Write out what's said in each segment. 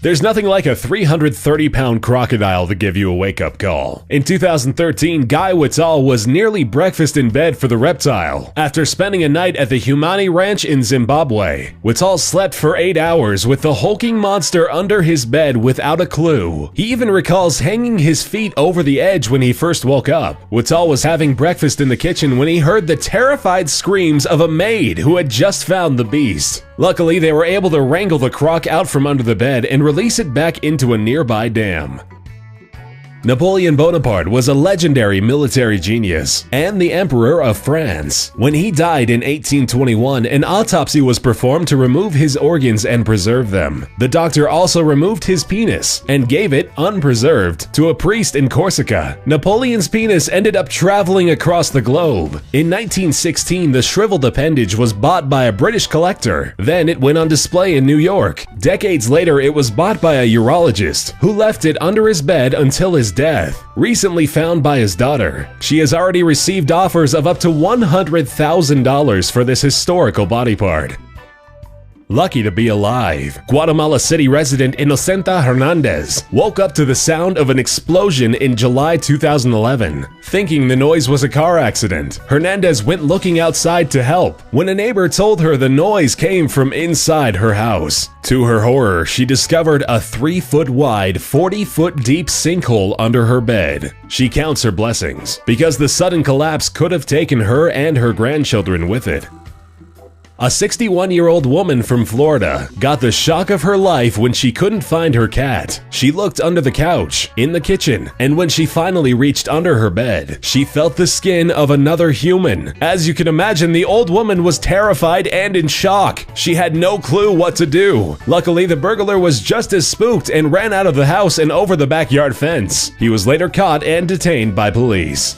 There's nothing like a 330-pound crocodile to give you a wake-up call. In 2013, Guy Whitall was nearly breakfast in bed for the reptile after spending a night at the Humani Ranch in Zimbabwe. Whitall slept for 8 hours with the hulking monster under his bed without a clue. He even recalls hanging his feet over the edge when he first woke up. Whitall was having breakfast in the kitchen when he heard the terrified screams of a maid who had just found the beast. Luckily, they were able to wrangle the croc out from under the bed and release it back into a nearby dam. Napoleon Bonaparte was a legendary military genius and the Emperor of France. When he died in 1821, an autopsy was performed to remove his organs and preserve them. The doctor also removed his penis and gave it, unpreserved, to a priest in Corsica. Napoleon's penis ended up traveling across the globe. In 1916, the shriveled appendage was bought by a British collector. Then it went on display in New York. Decades later, it was bought by a urologist who left it under his bed until his death. Recently found by his daughter, she has already received offers of up to $100,000 for this historical body part. Lucky to be alive, Guatemala City resident Inocenta Hernandez woke up to the sound of an explosion in July 2011. Thinking the noise was a car accident, Hernandez went looking outside to help when a neighbor told her the noise came from inside her house. To her horror, she discovered a 3-foot wide, 40-foot deep sinkhole under her bed. She counts her blessings, because the sudden collapse could have taken her and her grandchildren with it. A 61-year-old woman from Florida got the shock of her life when she couldn't find her cat. She looked under the couch, in the kitchen, and when she finally reached under her bed, she felt the skin of another human. As you can imagine, the old woman was terrified and in shock. She had no clue what to do. Luckily, the burglar was just as spooked and ran out of the house and over the backyard fence. He was later caught and detained by police.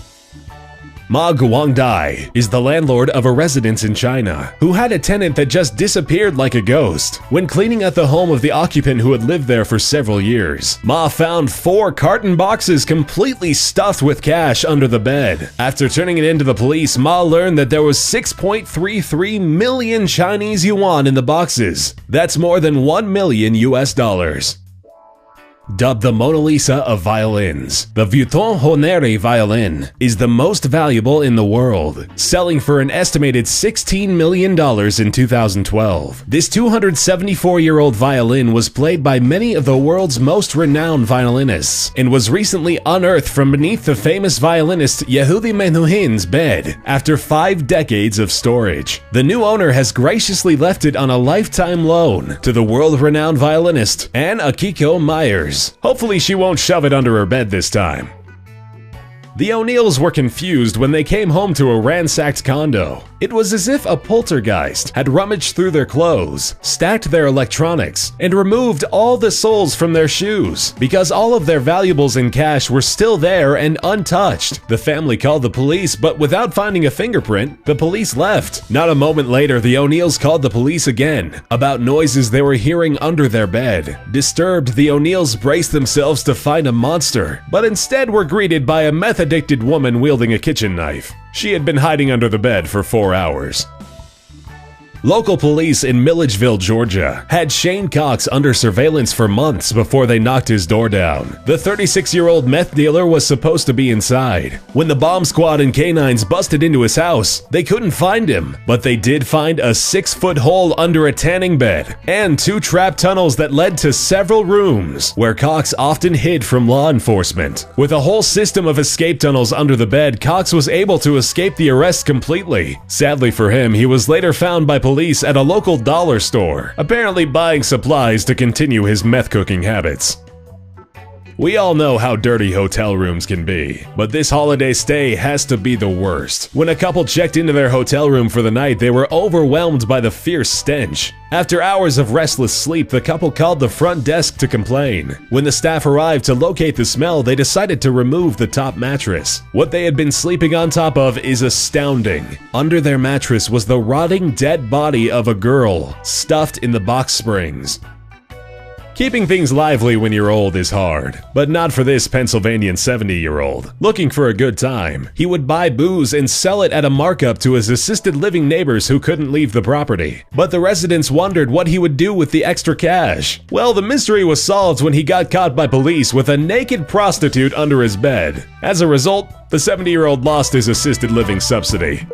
Ma Guangdai is the landlord of a residence in China who had a tenant that just disappeared like a ghost. When cleaning at the home of the occupant who had lived there for several years, Ma found 4 carton boxes completely stuffed with cash under the bed. After turning it into the police, Ma learned that there was 6.33 million Chinese yuan in the boxes. That's more than $1 million US. Dubbed the Mona Lisa of violins, the Vuitton Honore violin is the most valuable in the world, selling for an estimated $16 million in 2012. This 274-year-old violin was played by many of the world's most renowned violinists and was recently unearthed from beneath the famous violinist Yehudi Menuhin's bed after 5 decades of storage. The new owner has graciously left it on a lifetime loan to the world-renowned violinist Anne Akiko Myers. Hopefully she won't shove it under her bed this time. The O'Neills were confused when they came home to a ransacked condo. It was as if a poltergeist had rummaged through their clothes, stacked their electronics, and removed all the soles from their shoes. Because all of their valuables and cash were still there and untouched, the family called the police, but without finding a fingerprint, the police left. Not a moment later, the O'Neills called the police again about noises they were hearing under their bed. Disturbed, the O'Neills braced themselves to find a monster, but instead were greeted by a meth-addicted woman wielding a kitchen knife. She had been hiding under the bed for 4 hours. Local police in Milledgeville, Georgia, had Shane Cox under surveillance for months before they knocked his door down. The 36-year-old meth dealer was supposed to be inside. When the bomb squad and canines busted into his house, they couldn't find him, but they did find a 6-foot hole under a tanning bed and 2 trap tunnels that led to several rooms where Cox often hid from law enforcement. With a whole system of escape tunnels under the bed, Cox was able to escape the arrest completely. Sadly for him, he was later found by police at a local dollar store, apparently buying supplies to continue his meth cooking habits. We all know how dirty hotel rooms can be, but this holiday stay has to be the worst. When a couple checked into their hotel room for the night, they were overwhelmed by the fierce stench. After hours of restless sleep, the couple called the front desk to complain. When the staff arrived to locate the smell, they decided to remove the top mattress. What they had been sleeping on top of is astounding. Under their mattress was the rotting dead body of a girl, stuffed in the box springs. Keeping things lively when you're old is hard, but not for this Pennsylvanian 70-year-old. Looking for a good time, he would buy booze and sell it at a markup to his assisted living neighbors who couldn't leave the property. But the residents wondered what he would do with the extra cash. Well, the mystery was solved when he got caught by police with a naked prostitute under his bed. As a result, the 70-year-old lost his assisted living subsidy.